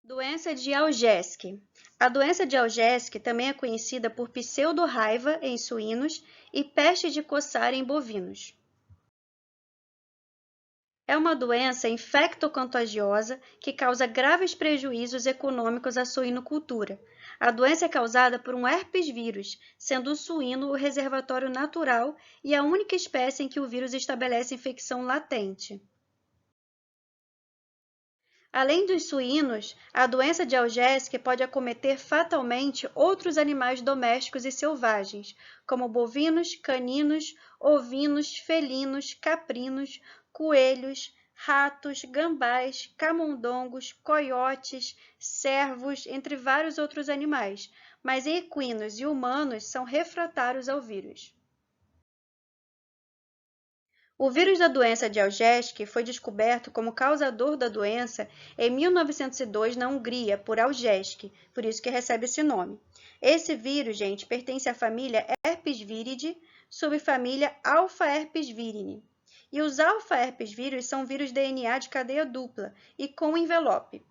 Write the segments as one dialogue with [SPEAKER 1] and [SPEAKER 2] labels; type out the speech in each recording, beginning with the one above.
[SPEAKER 1] Doença de Algesk. A doença de Algesk também é conhecida por pseudorraiva em suínos e peste de coçara em bovinos. É uma doença infectocontagiosa que causa graves prejuízos econômicos à suinocultura. A doença é causada por um herpes vírus, sendo o suíno o reservatório natural e a única espécie em que o vírus estabelece infecção latente. Além dos suínos, a doença de Algesk pode acometer fatalmente outros animais domésticos e selvagens, como bovinos, caninos, ovinos, felinos, caprinos, coelhos, ratos, gambás, camundongos, coiotes, cervos, entre vários outros animais, mas equinos e humanos são refratários ao vírus. O vírus da doença de Algesk foi descoberto como causador da doença em 1902 na Hungria, por Algesk, por isso que recebe esse nome. Esse vírus, gente, pertence à família Herpesviridae, subfamília Alpha-Herpesvirinae. E os alfa-herpesvírus são vírus DNA de cadeia dupla e com envelope.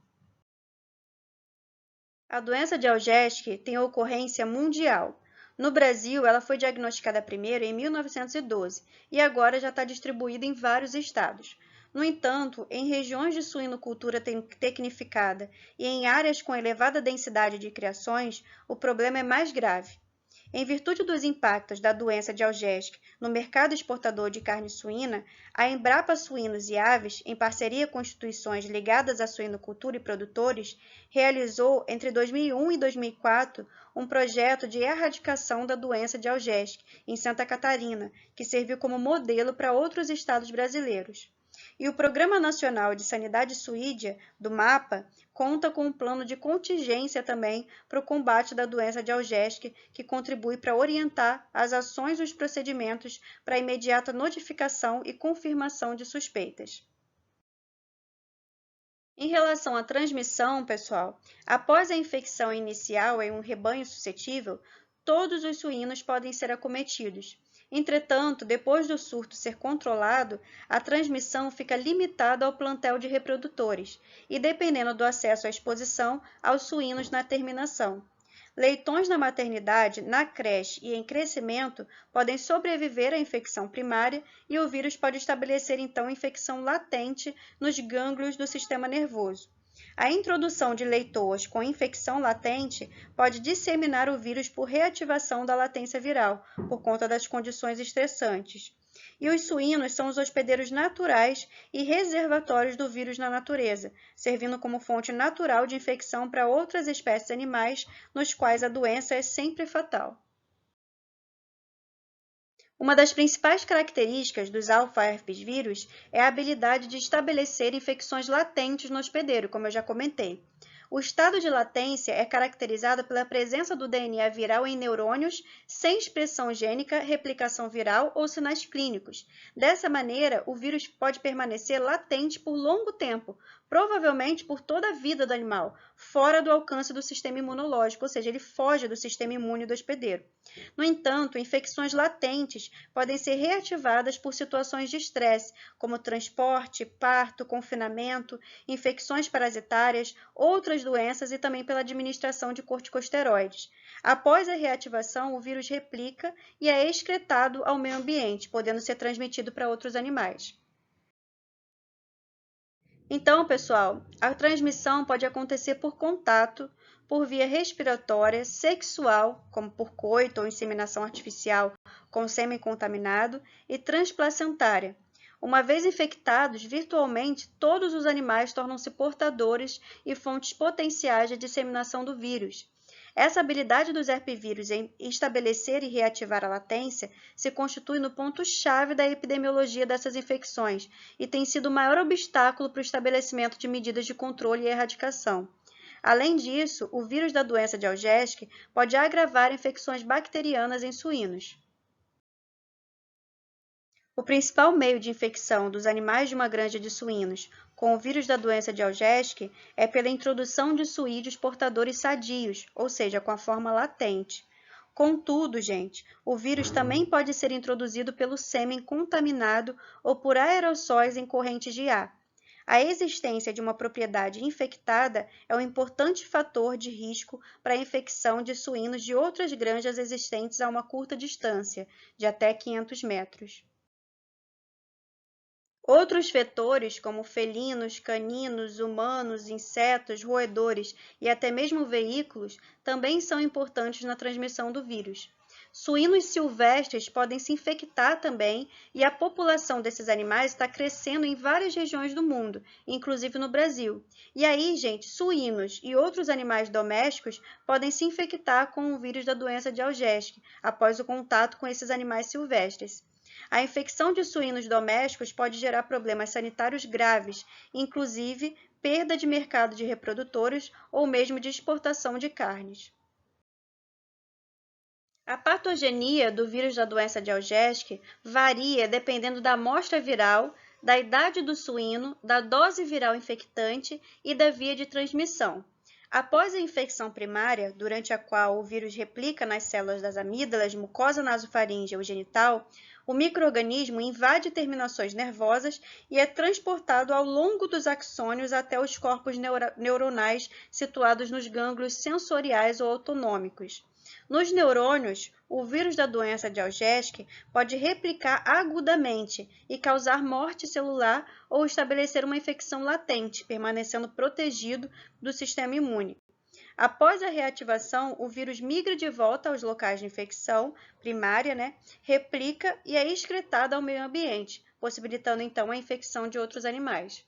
[SPEAKER 1] A doença de Algesk tem ocorrência mundial. No Brasil, ela foi diagnosticada primeiro em 1912 e agora já está distribuída em vários estados. No entanto, em regiões de suinocultura tecnificada e em áreas com elevada densidade de criações, o problema é mais grave. Em virtude dos impactos da doença de Algesk no mercado exportador de carne suína, a Embrapa Suínos e Aves, em parceria com instituições ligadas à suinocultura e produtores, realizou entre 2001 e 2004 um projeto de erradicação da doença de Algesk em Santa Catarina, que serviu como modelo para outros estados brasileiros. E o Programa Nacional de Sanidade Suídia, do MAPA, conta com um plano de contingência também para o combate da doença de Algesk, que contribui para orientar as ações e os procedimentos para a imediata notificação e confirmação de suspeitas. Em relação à transmissão, pessoal, após a infecção inicial em um rebanho suscetível, todos os suínos podem ser acometidos. Entretanto, depois do surto ser controlado, a transmissão fica limitada ao plantel de reprodutores e, dependendo do acesso à exposição, aos suínos na terminação. Leitões na maternidade, na creche e em crescimento podem sobreviver à infecção primária e o vírus pode estabelecer, então, infecção latente nos gânglios do sistema nervoso. A introdução de leitoas com infecção latente pode disseminar o vírus por reativação da latência viral, por conta das condições estressantes. E os suínos são os hospedeiros naturais e reservatórios do vírus na natureza, servindo como fonte natural de infecção para outras espécies animais, nos quais a doença é sempre fatal. Uma das principais características dos alfa-herpesvírus é a habilidade de estabelecer infecções latentes no hospedeiro, como eu já comentei. O estado de latência é caracterizado pela presença do DNA viral em neurônios sem expressão gênica, replicação viral ou sinais clínicos. Dessa maneira, o vírus pode permanecer latente por longo tempo, provavelmente por toda a vida do animal, fora do alcance do sistema imunológico, ou seja, ele foge do sistema imune do hospedeiro. No entanto, infecções latentes podem ser reativadas por situações de estresse, como transporte, parto, confinamento, infecções parasitárias, outras doenças e também pela administração de corticosteroides. Após a reativação, o vírus replica e é excretado ao meio ambiente, podendo ser transmitido para outros animais. Então, pessoal, a transmissão pode acontecer por contato, por via respiratória, sexual, como por coito ou inseminação artificial com sêmen contaminado, e transplacentária. Uma vez infectados, virtualmente todos os animais tornam-se portadores e fontes potenciais de disseminação do vírus. Essa habilidade dos herpevírus em estabelecer e reativar a latência se constitui no ponto-chave da epidemiologia dessas infecções e tem sido o maior obstáculo para o estabelecimento de medidas de controle e erradicação. Além disso, o vírus da doença de Algesk pode agravar infecções bacterianas em suínos. O principal meio de infecção dos animais de uma granja de suínos com o vírus da doença de Algesk é pela introdução de suídeos portadores sadios, ou seja, com a forma latente. Contudo, gente, o vírus também pode ser introduzido pelo sêmen contaminado ou por aerossóis em correntes de ar. A existência de uma propriedade infectada é um importante fator de risco para a infecção de suínos de outras granjas existentes a uma curta distância, de até 500 metros. Outros vetores, como felinos, caninos, humanos, insetos, roedores e até mesmo veículos, também são importantes na transmissão do vírus. Suínos silvestres podem se infectar também, e a população desses animais está crescendo em várias regiões do mundo, inclusive no Brasil. E aí, gente, suínos e outros animais domésticos podem se infectar com o vírus da doença de Algésque após o contato com esses animais silvestres. A infecção de suínos domésticos pode gerar problemas sanitários graves, inclusive perda de mercado de reprodutores ou mesmo de exportação de carnes. A patogenia do vírus da doença de Algésque varia dependendo da amostra viral, da idade do suíno, da dose viral infectante e da via de transmissão. Após a infecção primária, durante a qual o vírus replica nas células das amígdalas, mucosa nasofaríngea ou genital, o micro-organismo invade terminações nervosas e é transportado ao longo dos axônios até os corpos neuronais situados nos gânglios sensoriais ou autonômicos. Nos neurônios, o vírus da doença de Algésque pode replicar agudamente e causar morte celular ou estabelecer uma infecção latente, permanecendo protegido do sistema imune. Após a reativação, o vírus migra de volta aos locais de infecção primária, replica e é excretado ao meio ambiente, possibilitando então a infecção de outros animais.